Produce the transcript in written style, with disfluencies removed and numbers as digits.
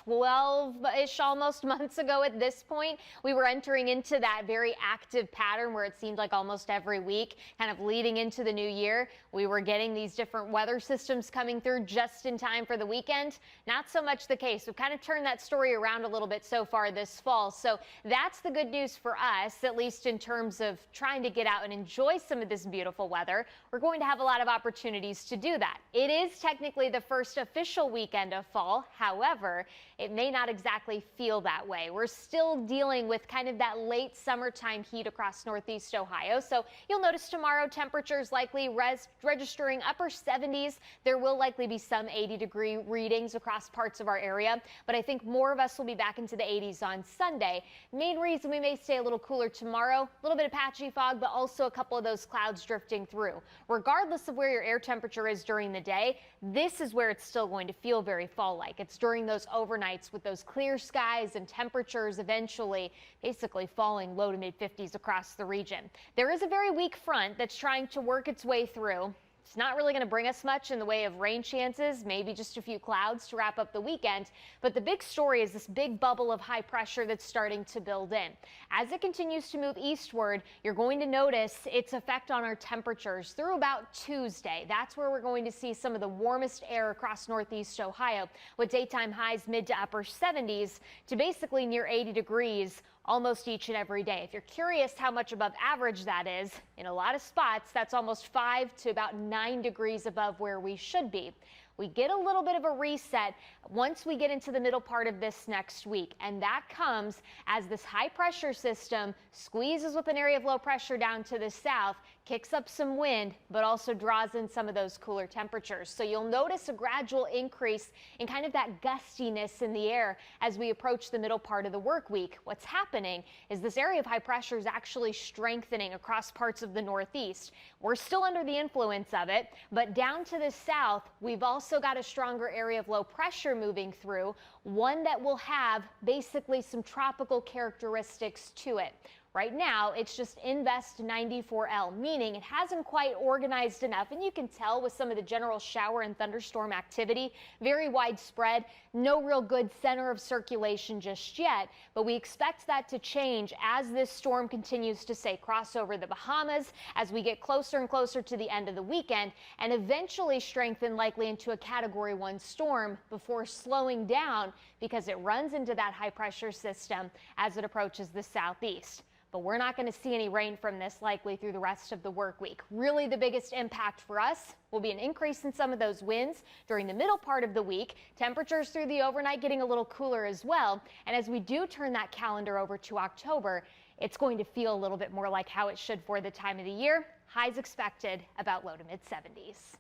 12-ish almost months ago at this point, we were entering into that very active pattern where it seemed like almost every week, kind of leading into the new year, we were getting these different weather systems coming through just in time for the weekend. Not so much the case. We've kind of turned that story around a little bit so far this fall. So that's the good news for us, at least in terms of trying to get out and enjoy some of this beautiful weather. We're going to have a lot of opportunities to do that. It is technically the first official weekend of fall. However, it may not exactly feel that way. We're still dealing with kind of that late summertime heat across northeast Ohio. So you'll notice tomorrow temperatures likely registering upper 70s. There will likely be some 80-degree readings across parts of our area, but I think more of us will be back into the 80s on Sunday. Main reason we may stay a little cooler tomorrow, a little bit of patchy fog, but also a couple of those clouds drifting through. Regardless of where your air temperature is during the day, this is where it's still going to feel very fall-like. It's during those overnights with those clear skies and temperatures eventually basically falling low to mid 50s across the region. There is a very weak front that's trying to work its way through. It's not really going to bring us much in the way of rain chances, maybe just a few clouds to wrap up the weekend. But the big story is this big bubble of high pressure that's starting to build in. As it continues to move eastward, you're going to notice its effect on our temperatures through about Tuesday. That's where we're going to see some of the warmest air across northeast Ohio, with daytime highs mid to upper 70s to basically near 80 degrees almost each and every day. If you're curious how much above average that is, in a lot of spots, that's almost 5 to about 9 degrees above where we should be. We get a little bit of a reset once we get into the middle part of this next week, and that comes as this high pressure system squeezes with an area of low pressure down to the south, kicks up some wind, but also draws in some of those cooler temperatures. So you'll notice a gradual increase in kind of that gustiness in the air as we approach the middle part of the work week. What's happening is this area of high pressure is actually strengthening across parts of the northeast. We're still under the influence of it, but down to the south, we've also got a stronger area of low pressure moving through, one that will have basically some tropical characteristics to it. Right now, it's just Invest 94L, meaning it hasn't quite organized enough, and you can tell with some of the general shower and thunderstorm activity, very widespread, no real good center of circulation just yet, but we expect that to change as this storm continues to, say, cross over the Bahamas as we get closer and closer to the end of the weekend, and eventually strengthen likely into a Category 1 storm before slowing down because it runs into that high pressure system as it approaches the southeast. But we're not going to see any rain from this likely through the rest of the work week. Really, the biggest impact for us will be an increase in some of those winds during the middle part of the week. Temperatures through the overnight getting a little cooler as well. And as we do turn that calendar over to October, it's going to feel a little bit more like how it should for the time of the year. Highs expected about low to mid 70s.